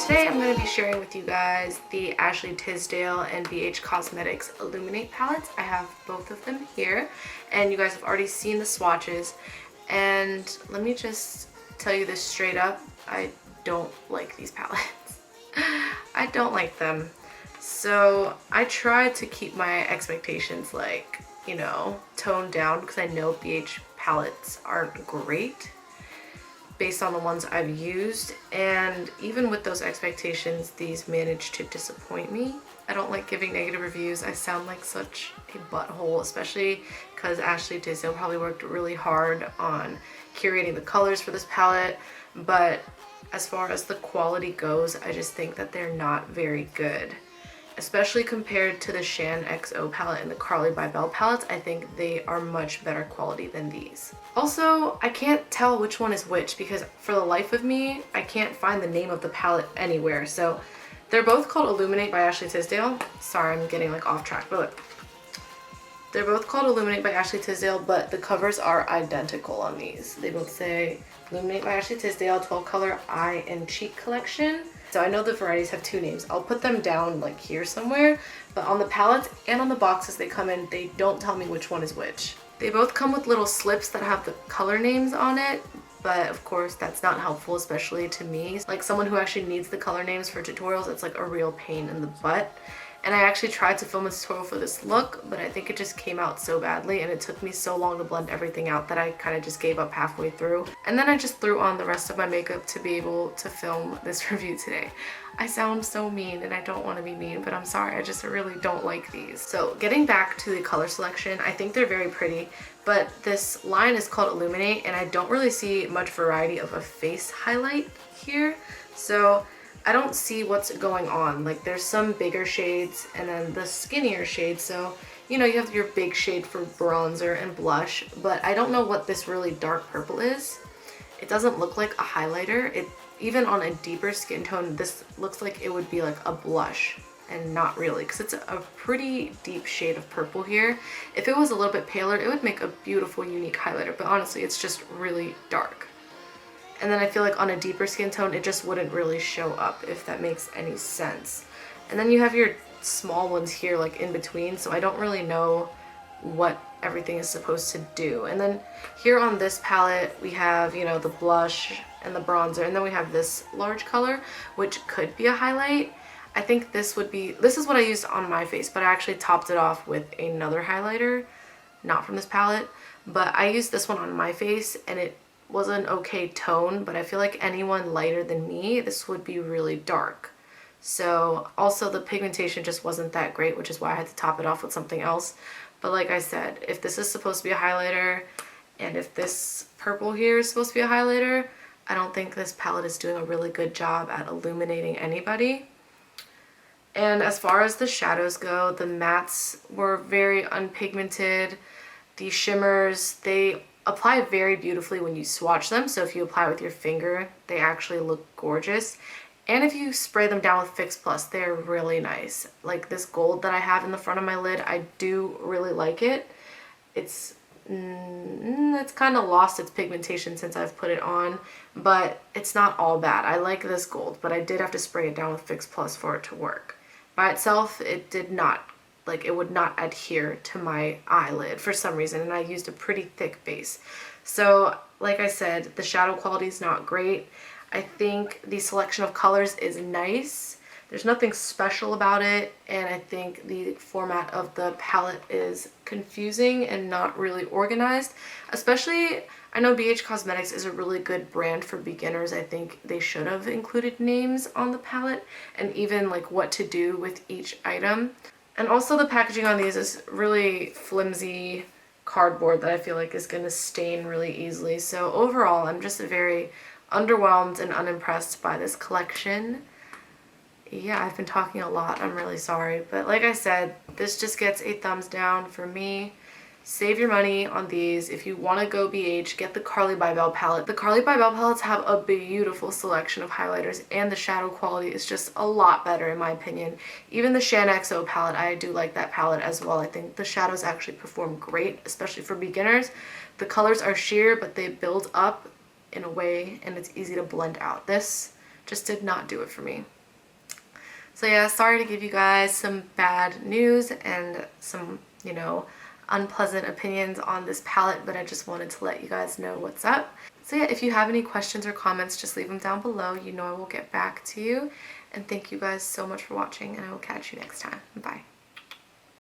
today I'm going to be sharing with you guys the Ashley Tisdale and BH Cosmetics Illuminate palettes. I have both of them here, and you guys have already seen the swatches. And let me just tell you this straight up, I don't like these palettes. I don't like them. So I tried to keep my expectations, like, you know, toned down, because I know BH palettes aren't great based on the ones I've used, and even with those expectations, these managed to disappoint me. I don't like giving negative reviews. I sound like such a butthole, especially because Ashley Tisdale probably worked really hard on curating the colors for this palette, but as far as the quality goes, I just think that they're not very good. Especially compared to the Shan XO palette and the Carly by Belle palettes, I think they are much better quality than these. Also, I can't tell which one is which because for the life of me, I can't find the name of the palette anywhere. So they're both called Illuminate by Ashley Tisdale. Sorry, I'm getting like off track, but look. They're both called Illuminate by Ashley Tisdale, but the covers are identical on these. They both say Illuminate by Ashley Tisdale 12 color eye and cheek collection. So I know the varieties have two names. I'll put them down like here somewhere, but on the palettes and on the boxes they come in, they don't tell me which one is which. They both come with little slips that have the color names on it, but of course that's not helpful, especially to me. Like someone who actually needs the color names for tutorials, it's like a real pain in the butt. And I actually tried to film a tutorial for this look, but I think it just came out so badly and it took me so long to blend everything out that I kind of just gave up halfway through. And then I just threw on the rest of my makeup to be able to film this review today. I sound so mean and I don't want to be mean, but I'm sorry, I just really don't like these. So getting back to the color selection, I think they're very pretty, but this line is called Illuminate and I don't really see much variety of a face highlight here. So I don't see what's going on. Like there's some bigger shades and then the skinnier shades. So, you know, you have your big shade for bronzer and blush, but I don't know what this really dark purple is. It doesn't look like a highlighter. Even on a deeper skin tone, this looks like it would be like a blush, and not really, because it's a pretty deep shade of purple here. If it was a little bit paler, it would make a beautiful, unique highlighter, but honestly, it's just really dark. And then I feel like on a deeper skin tone, it just wouldn't really show up, if that makes any sense. And then you have your small ones here, like in between, so I don't really know what everything is supposed to do. And then here on this palette, we have, you know, the blush and the bronzer, and then we have this large color, which could be a highlight. I think this is what I used on my face, but I actually topped it off with another highlighter, not from this palette, but I used this one on my face, and it was an okay tone, but I feel like anyone lighter than me, this would be really dark. So also the pigmentation just wasn't that great, which is why I had to top it off with something else. But like I said, if this is supposed to be a highlighter, and if this purple here is supposed to be a highlighter, I don't think this palette is doing a really good job at illuminating anybody. And as far as the shadows go, the mattes were very unpigmented. The shimmers, they apply very beautifully when you swatch them, so if you apply with your finger, they actually look gorgeous. And if you spray them down with Fix Plus, they're really nice. Like this gold that I have in the front of my lid, I do really like it. It's kind of lost its pigmentation since I've put it on, but it's not all bad. I like this gold, but I did have to spray it down with Fix Plus for it to work. By itself, it did not. Like it would not adhere to my eyelid for some reason, and I used a pretty thick base. So like I said, the shadow quality is not great. I think the selection of colors is nice. There's nothing special about it, and I think the format of the palette is confusing and not really organized. Especially, I know BH Cosmetics is a really good brand for beginners. I think they should have included names on the palette and even like what to do with each item. And also the packaging on these is really flimsy cardboard that I feel like is going to stain really easily. So overall, I'm just very underwhelmed and unimpressed by this collection. Yeah, I've been talking a lot. I'm really sorry. But like I said, this just gets a thumbs down for me. Save your money on these. If you want to go BH, get the Carly by Belle palette. The Carly by Belle palettes have a beautiful selection of highlighters, and the shadow quality is just a lot better in my opinion. Even the Shan XO palette, I do like that palette as well. I think the shadows actually perform great, especially for beginners. The colors are sheer, but they build up in a way, and it's easy to blend out. This just did not do it for me. So yeah, sorry to give you guys some bad news and some, you know, unpleasant opinions on this palette, but I just wanted to let you guys know what's up. So yeah, if you have any questions or comments, just leave them down below. You know I will get back to you. And thank you guys so much for watching, and I will catch you next time. Bye.